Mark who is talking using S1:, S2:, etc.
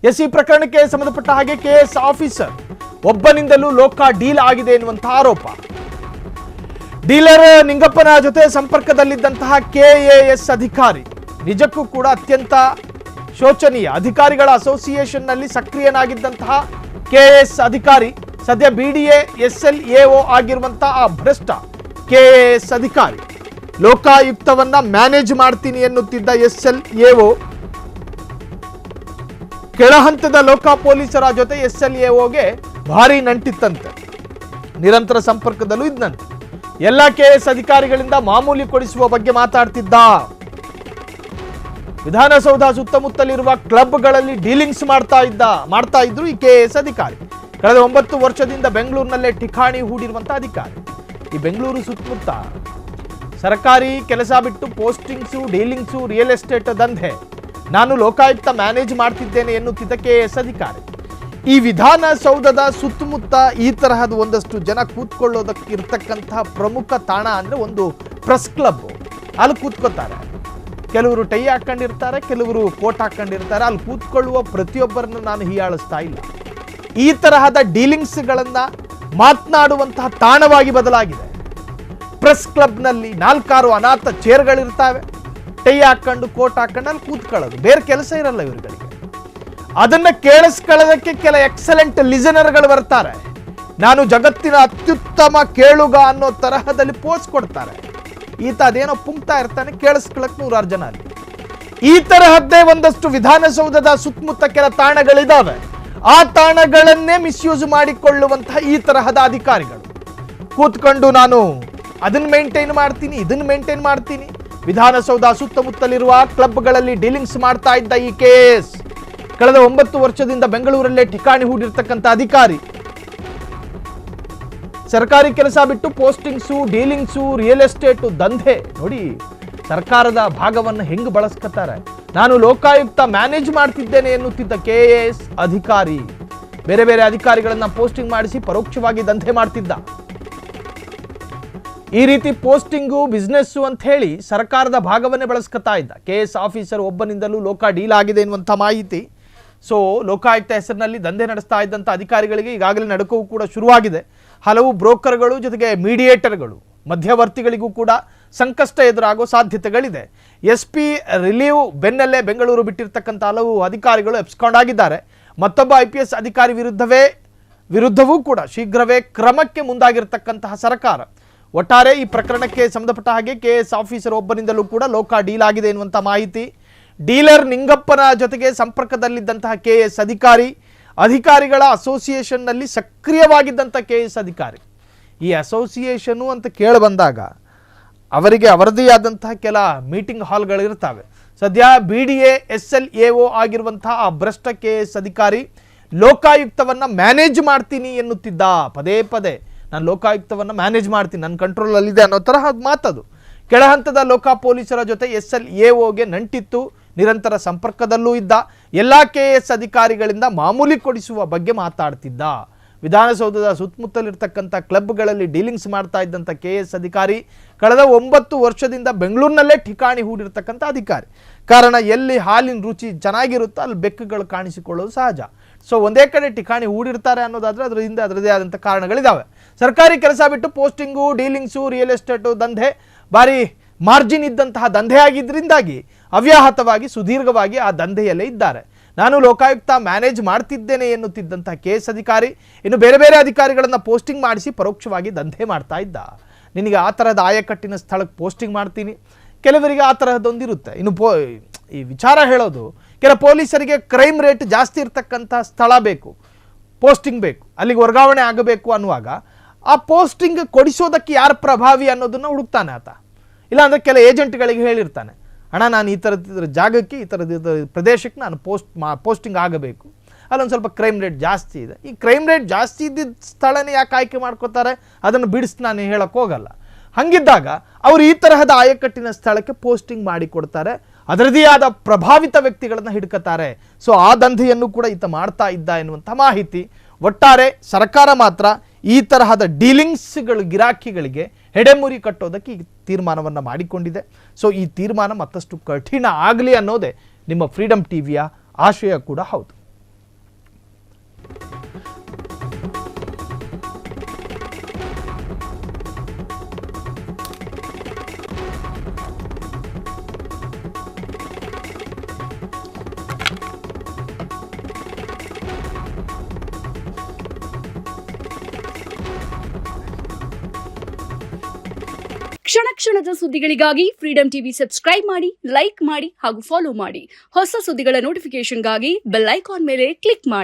S1: S ಈ ಪ್ರಕರಣಕ್ಕೆ ಸಂಬಂಧಪಟ್ಟ ಹಾಗೆ ಕೆಎಸ್ ಆಫೀಸರ್ ಒಬ್ಬನಿಂದಲೂ ಲೋಕ ಡೀಲ್ ಆಗಿದೆ ಎನ್ನುವಂತಹ ಆರೋಪ. ಡೀಲರ್ ನಿಂಗಪ್ಪನ ಜೊತೆ ಸಂಪರ್ಕದಲ್ಲಿದ್ದಂತಹ ಕೆಎಎಸ್ ಅಧಿಕಾರಿ ನಿಜಕ್ಕೂ ಕೂಡ ಅತ್ಯಂತ ಶೋಚನೀಯ. ಅಧಿಕಾರಿಗಳ ಅಸೋಸಿಯೇಷನ್ನಲ್ಲಿ ಸಕ್ರಿಯನಾಗಿದ್ದಂತಹ ಕೆಎಎಸ್ ಅಧಿಕಾರಿ ಸದ್ಯ ಬಿಡಿಎ ಎಸ್ಎಲ್ಎಒ ಆಗಿರುವಂತಹ ಆ ಭ್ರಷ್ಟ ಕೆಎಎಸ್ ಅಧಿಕಾರಿ ಲೋಕಾಯುಕ್ತವನ್ನ ಮ್ಯಾನೇಜ್ ಮಾಡ್ತೀನಿ ಎನ್ನುತ್ತಿದ್ದ ಎಸ್ಎಲ್ಎಒ ಕೆಳಹಂತದ ಲೋಕ ಪೊಲೀಸರ ಜೊತೆ ಎಸ್ಎಲ್ಎಒಗೆ ಭಾರಿ ನಂಟಿತ್ತಂತೆ, ನಿರಂತರ ಸಂಪರ್ಕದಲ್ಲೂ ಇದ್ದಂತೆ. ಎಲ್ಲ ಕೆಎಸ್ ಅಧಿಕಾರಿಗಳಿಂದ ಮಾಮೂಲಿ ಕೊಡಿಸುವ ಬಗ್ಗೆ ಮಾತಾಡ್ತಿದ್ದ. ವಿಧಾನಸೌಧ ಸುತ್ತಮುತ್ತಲಿರುವ ಕ್ಲಬ್ಗಳಲ್ಲಿ ಡೀಲಿಂಗ್ಸ್ ಮಾಡ್ತಾ ಇದ್ರು ಈ ಕೆಎಎಸ್ ಅಧಿಕಾರಿ. ಕಳೆದ 9 ವರ್ಷದಿಂದ ಬೆಂಗಳೂರಿನಲ್ಲೇ ಠಿಕಾಣಿ ಹೂಡಿರುವಂತಹ ಅಧಿಕಾರಿ. ಈ ಬೆಂಗಳೂರು ಸುತ್ತಮುತ್ತ ಸರ್ಕಾರಿ ಕೆಲಸ ಬಿಟ್ಟು ಪೋಸ್ಟಿಂಗ್ಸು, ಡೀಲಿಂಗ್ಸು, ರಿಯಲ್ ಎಸ್ಟೇಟ್ ದಂಧೆ ನಾನು ಲೋಕಾಯುಕ್ತ ಮ್ಯಾನೇಜ್ ಮಾಡ್ತಿದ್ದೇನೆ ಎನ್ನುತ್ತಿದ್ದ ಕೆಎಎಸ್ ಅಧಿಕಾರಿ. ಈ ವಿಧಾನಸೌಧದ ಸುತ್ತಮುತ್ತ ಈ ತರಹದ ಒಂದಷ್ಟು ಜನ ಕೂತ್ಕೊಳ್ಳೋದಕ್ಕೆ ಇರ್ತಕ್ಕಂತಹ ಪ್ರಮುಖ ತಾಣ ಅಂದರೆ ಒಂದು ಪ್ರೆಸ್ ಕ್ಲಬ್. ಅಲ್ಲಿ ಕೂತ್ಕೋತಾರೆ. ಕೆಲವರು ಟೈ ಹಾಕೊಂಡಿರ್ತಾರೆ, ಕೆಲವರು ಕೋಟ್ ಹಾಕೊಂಡಿರ್ತಾರೆ. ಅಲ್ಲಿ ಕೂತ್ಕೊಳ್ಳುವ ಪ್ರತಿಯೊಬ್ಬರನ್ನು ನಾನು ಹೀಯಾಳಿಸ್ತಾ ಇಲ್ಲ. ಈ ತರಹದ ಡೀಲಿಂಗ್ಸ್ಗಳನ್ನು ಮಾತನಾಡುವಂತಹ ತಾಣವಾಗಿ ಬದಲಾಗಿದೆ. ಪ್ರೆಸ್ ಕ್ಲಬ್ನಲ್ಲಿ 4-6 ಅನಾಥ ಚೇರ್ಗಳಿರ್ತವೆ. ಟೈ ಹಾಕೊಂಡು ಕೋಟ್ ಹಾಕೊಂಡು ಅಲ್ಲಿ ಕೂತ್ಕೊಳ್ಳೋದು, ಬೇರೆ ಕೆಲಸ ಇರಲ್ಲ ಇವರುಗಳಿಗೆ. ಅದನ್ನ ಕೇಳಿಸ್ಕೊಳ್ಳೋದಕ್ಕೆ ಕೆಲ ಎಕ್ಸಲೆಂಟ್ ಲಿಸನರ್ಗಳು ಬರ್ತಾರೆ. ನಾನು ಜಗತ್ತಿನ ಅತ್ಯುತ್ತಮ ಕೇಳುಗ ಅನ್ನೋ ತರಹದಲ್ಲಿ ಪೋಸ್ ಕೊಡ್ತಾರೆ. ಈತ ಅದೇನೋ ಪುಂಕ್ತಾ ಇರ್ತಾನೆ, ಕೇಳಿಸ್ಕೊಳ್ಳಕ್ಕೆ 100 ಜನ ಅಲ್ಲಿ. ಈ ತರಹದ್ದೇ ಒಂದಷ್ಟು ವಿಧಾನಸೌಧದ ಸುತ್ತಮುತ್ತ ಕೆಲ ತಾಣಗಳಿದ್ದಾವೆ. ಆ ತಾಣಗಳನ್ನೇ ಮಿಸ್ಯೂಸ್ ಮಾಡಿಕೊಳ್ಳುವಂತಹ ಈ ತರಹದ ಅಧಿಕಾರಿಗಳು ಕೂತ್ಕೊಂಡು ನಾನು ಅದನ್ನ ಮೇಂಟೈನ್ ಮಾಡ್ತೀನಿ, ಇದನ್ನ ಮೇಂಟೈನ್ ಮಾಡ್ತೀನಿ. ವಿಧಾನಸೌಧ ಸುತ್ತಮುತ್ತಲಿರುವ ಕ್ಲಬ್ಗಳಲ್ಲಿ ಡೀಲಿಂಗ್ಸ್ ಮಾಡ್ತಾ ಇದ್ದ ಈ ಕೆಎಎಸ್ ಕಳೆದ 9 ವರ್ಷದಿಂದ ಬೆಂಗಳೂರಲ್ಲೇ ಠಿಕಾಣಿ ಹೂಡಿರ್ತಕ್ಕಂಥ ಅಧಿಕಾರಿ. ಸರ್ಕಾರಿ ಕೆಲಸ ಬಿಟ್ಟು ಪೋಸ್ಟಿಂಗ್ಸು, ಡೀಲಿಂಗ್ಸು, ರಿಯಲ್ ಎಸ್ಟೇಟು ದಂಧೆ. ನೋಡಿ ಸರ್ಕಾರದ ಭಾಗವನ್ನು ಹೆಂಗೆ ಬಳಸ್ಕೊತಾರೆ. ನಾನು ಲೋಕಾಯುಕ್ತ ಮ್ಯಾನೇಜ್ ಮಾಡ್ತಿದ್ದೇನೆ ಎನ್ನುತ್ತಿದ್ದ ಕೆಎಎಸ್ ಅಧಿಕಾರಿ ಬೇರೆ ಬೇರೆ ಅಧಿಕಾರಿಗಳನ್ನ ಪೋಸ್ಟಿಂಗ್ ಮಾಡಿಸಿ ಪರೋಕ್ಷವಾಗಿ ದಂಧೆ ಮಾಡ್ತಿದ್ದ. ಈ ರೀತಿ ಪೋಸ್ಟಿಂಗು, ಬಿಸ್ನೆಸ್ಸು ಅಂತ ಹೇಳಿ ಸರ್ಕಾರದ ಭಾಗವನ್ನೇ ಬಳಸ್ಕೊತಾ ಇದ್ದ ಕೆಎಸ್ ಆಫೀಸರ್ ಒಬ್ಬನಿಂದಲೂ ಲೋಕ ಡೀಲ್ ಆಗಿದೆ ಎನ್ನುವಂಥ ಮಾಹಿತಿ. ಸೊ ಲೋಕಾಯುಕ್ತ ಹೆಸರಿನಲ್ಲಿ ದಂಧೆ ನಡೆಸ್ತಾ ಇದ್ದಂಥ ಅಧಿಕಾರಿಗಳಿಗೆ ಈಗಾಗಲೇ ನಡುಕವು ಕೂಡ ಶುರುವಾಗಿದೆ. ಹಲವು ಬ್ರೋಕರ್ಗಳು ಜೊತೆಗೆ ಮೀಡಿಯೇಟರ್ಗಳು, ಮಧ್ಯವರ್ತಿಗಳಿಗೂ ಕೂಡ ಸಂಕಷ್ಟ ಎದುರಾಗೋ ಸಾಧ್ಯತೆಗಳಿದೆ. SP ರಿಲೀವ್ ಬೆನ್ನಲ್ಲೇ ಬೆಂಗಳೂರು ಬಿಟ್ಟಿರ್ತಕ್ಕಂಥ ಹಲವು ಅಧಿಕಾರಿಗಳು ಎಬ್ಸ್ಕೊಂಡಾಗಿದ್ದಾರೆ. ಮತ್ತೊಬ್ಬ IPS ಅಧಿಕಾರಿ ವಿರುದ್ಧವೂ ಕೂಡ ಶೀಘ್ರವೇ ಕ್ರಮಕ್ಕೆ ಮುಂದಾಗಿರ್ತಕ್ಕಂತಹ ಸರ್ಕಾರ. ಒಟ್ಟಾರೆ ಈ ಪ್ರಕರಣಕ್ಕೆ ಸಂಬಂಧಪಟ್ಟ ಹಾಗೆ ಕೆಎಸ್ ಆಫೀಸರ್ ಒಬ್ಬನಿಂದಲೂ ಕೂಡ ಲೋಕ ಡೀಲ್ ಆಗಿದೆ ಎನ್ನುವಂಥ ಮಾಹಿತಿ. ಡೀಲರ್ ನಿಂಗಪ್ಪನ ಜೊತೆಗೆ ಸಂಪರ್ಕದಲ್ಲಿದ್ದಂತಹ ಕೆಎಸ್ ಅಧಿಕಾರಿಗಳ ಅಸೋಸಿಯೇಷನ್ನಲ್ಲಿ ಸಕ್ರಿಯವಾಗಿದ್ದಂಥ ಕೆಎಸ್ ಅಧಿಕಾರಿ. ಈ ಅಸೋಸಿಯೇಷನು ಅಂತ ಕೇಳಿ ಬಂದಾಗ ಅವರಿಗೆ ಅವರದೇ ಆದಂತಹ ಕೆಲ ಮೀಟಿಂಗ್ ಹಾಲ್ಗಳಿರ್ತವೆ. ಸದ್ಯ BDA SLAO ಆಗಿರುವಂತಹ ಆ ಭ್ರಷ್ಟ ಕೆಎಸ್ ಅಧಿಕಾರಿ ಲೋಕಾಯುಕ್ತವನ್ನು ಮ್ಯಾನೇಜ್ ಮಾಡ್ತೀನಿ ಎನ್ನುತ್ತಿದ್ದ. ಪದೇ ಪದೇ ನಾನು ಲೋಕಾಯುಕ್ತವನ್ನು ಮ್ಯಾನೇಜ್ ಮಾಡ್ತೀನಿ, ನನ್ನ ಕಂಟ್ರೋಲಲ್ಲಿದೆ ಅನ್ನೋ ತರಹ ಮಾತದು. ಕೆಳಹಂತದ ಲೋಕ ಪೊಲೀಸರ ಜೊತೆ SLAOಗೆ ನಂಟಿತ್ತು, ನಿರಂತರ ಸಂಪರ್ಕದಲ್ಲೂ ಇದ್ದ. ಎಲ್ಲ ಕೆಎಸ್ ಅಧಿಕಾರಿಗಳಿಂದ ಮಾಮೂಲಿ ಕೊಡಿಸುವ ಬಗ್ಗೆ ಮಾತಾಡ್ತಿದ್ದ. ವಿಧಾನಸೌಧದ ಸುತ್ತಮುತ್ತಲಿರ್ತಕ್ಕಂಥ ಕ್ಲಬ್ಗಳಲ್ಲಿ ಡೀಲಿಂಗ್ಸ್ ಮಾಡ್ತಾ ಇದ್ದಂಥ ಕೆಎಸ್ ಅಧಿಕಾರಿ ಕಳೆದ 9 ವರ್ಷದಿಂದ ಬೆಂಗಳೂರಿನಲ್ಲೇ ಠಿಕಾಣಿ ಹೂಡಿರ್ತಕ್ಕಂಥ ಅಧಿಕಾರಿ. ಕಾರಣ ಎಲ್ಲಿ ಹಾಲಿನ ರುಚಿ ಚೆನ್ನಾಗಿರುತ್ತೋ ಅಲ್ಲಿ ಬೆಕ್ಕುಗಳು ಕಾಣಿಸಿಕೊಳ್ಳೋದು ಸಹಜ. ಸೊ ಒಂದೇ ಕಡೆ ಠಿಕಾಣಿ ಹೂಡಿರ್ತಾರೆ ಅನ್ನೋದಾದರೆ ಅದರ ಹಿಂದೆ ಅದರದೇ ಆದಂಥ ಕಾರಣಗಳಿದ್ದಾವೆ. ಸರ್ಕಾರಿ ಕೆಲಸ ಬಿಟ್ಟು ಪೋಸ್ಟಿಂಗು, ಡೀಲಿಂಗ್ಸು, ರಿಯಲ್ ಎಸ್ಟೇಟು ದಂಧೆ ಭಾರಿ ಮಾರ್ಜಿನ್ ಇದ್ದಂತಹ ದಂಧೆ ಆಗಿದ್ದರಿಂದಾಗಿ ಅವ್ಯಾಹತವಾಗಿ ಸುದೀರ್ಘವಾಗಿ ಆ ದಂಧೆಯಲ್ಲೇ ಇದ್ದಾರೆ. ನಾನು ಲೋಕಾಯುಕ್ತ ಮ್ಯಾನೇಜ್ ಮಾಡ್ತಿದ್ದೇನೆ ಎನ್ನುತ್ತಿದ್ದಂಥ ಕೆಎಸ್ ಅಧಿಕಾರಿ ಇನ್ನು ಬೇರೆ ಬೇರೆ ಅಧಿಕಾರಿಗಳನ್ನು ಪೋಸ್ಟಿಂಗ್ ಮಾಡಿಸಿ ಪರೋಕ್ಷವಾಗಿ ದಂಧೆ ಮಾಡ್ತಾ ಇದ್ದ. ನಿನಗೆ ಆ ಥರದ ಆಯಕಟ್ಟಿನ ಸ್ಥಳಕ್ಕೆ ಪೋಸ್ಟಿಂಗ್ ಮಾಡ್ತೀನಿ, ಕೆಲವರಿಗೆ ಆ ತರಹದೊಂದಿರುತ್ತೆ. ಇನ್ನು ಈ ವಿಚಾರ ಹೇಳೋದು, ಕೆಲ ಪೊಲೀಸರಿಗೆ ಕ್ರೈಮ್ ರೇಟ್ ಜಾಸ್ತಿ ಇರ್ತಕ್ಕಂಥ ಸ್ಥಳ ಬೇಕು, ಪೋಸ್ಟಿಂಗ್ ಬೇಕು, ಅಲ್ಲಿಗೆ ವರ್ಗಾವಣೆ ಆಗಬೇಕು ಅನ್ನುವಾಗ ಆ ಪೋಸ್ಟಿಂಗ್ ಕೊಡಿಸೋದಕ್ಕೆ ಯಾರು ಪ್ರಭಾವಿ ಅನ್ನೋದನ್ನು ಹುಡುಕ್ತಾನೆ ಆತ. ಇಲ್ಲಾಂದರೆ ಕೆಲ ಏಜೆಂಟ್ಗಳಿಗೆ ಹೇಳಿರ್ತಾನೆ, ಅಣ್ಣ ನಾನು ಈ ಥರದ ಜಾಗಕ್ಕೆ, ಈ ಥರದ ಪ್ರದೇಶಕ್ಕೆ ನಾನು ಪೋಸ್ಟಿಂಗ್ ಆಗಬೇಕು, ಅಲ್ಲೊಂದು ಸ್ವಲ್ಪ ಕ್ರೈಮ್ ರೇಟ್ ಜಾಸ್ತಿ ಇದೆ. ಈ ಕ್ರೈಮ್ ರೇಟ್ ಜಾಸ್ತಿ ಇದ್ದಿದ್ದ ಸ್ಥಳನೇ ಯಾಕೆ ಆಯ್ಕೆ ಮಾಡ್ಕೋತಾರೆ, ಅದನ್ನು ಬಿಡಿಸಿ ನಾನು ಹೇಳಕ್ಕೆ ಹೋಗಲ್ಲ. ಹಾಗಿದ್ದಾಗ ಅವರು ಈ ತರಹದ ಆಯಕಟ್ಟಿನ ಸ್ಥಳಕ್ಕೆ ಪೋಸ್ಟಿಂಗ್ ಮಾಡಿ ಕೊಡ್ತಾರೆ, ಅದರದೇ ಆದ ಪ್ರಭಾವಿತ ವ್ಯಕ್ತಿಗಳನ್ನು ಹಿಡ್ಕತಾರೆ. ಸೊ ಆ ದಂಧೆಯನ್ನು ಕೂಡ ಈತ ಮಾಡ್ತಾ ಇದ್ದ ಎನ್ನುವಂಥ ಮಾಹಿತಿ. ಒಟ್ಟಾರೆ ಸರ್ಕಾರ ಮಾತ್ರ ಈ ತರಹದ ಡೀಲಿಂಗ್ಸ್ಗಳು ಗಿರಾಕಿಗಳಿಗೆ ಹೆಡೆಮುರಿ ಕಟ್ಟೋದಕ್ಕೆ ಈ ತೀರ್ಮಾನವನ್ನು ಮಾಡಿಕೊಂಡಿದೆ. ಸೊ ಈ ತೀರ್ಮಾನ ಮತ್ತಷ್ಟು ಕಠಿಣ ಆಗಲಿ ಅನ್ನೋದೇ ನಿಮ್ಮ ಫ್ರೀಡಮ್ ಟಿವಿಯ ಆಶಯ ಕೂಡ ಹೌದು.
S2: ಕ್ಷಣ ಕ್ಷಣದ ಸುದ್ದಿಗಳಿಗಾಗಿ ಫ್ರೀಡಂ ಟಿವಿ ಸಬ್ಸ್ಕ್ರೈಬ್ ಮಾಡಿ, ಲೈಕ್ ಮಾಡಿ ಹಾಗೂ ಫಾಲೋ ಮಾಡಿ. ಹೊಸ ಸುದ್ದಿಗಳ ನೋಟಿಫಿಕೇಶನ್ಗಾಗಿ ಬೆಲ್ ಐಕಾನ್ ಮೇಲೆ ಕ್ಲಿಕ್ ಮಾಡಿ.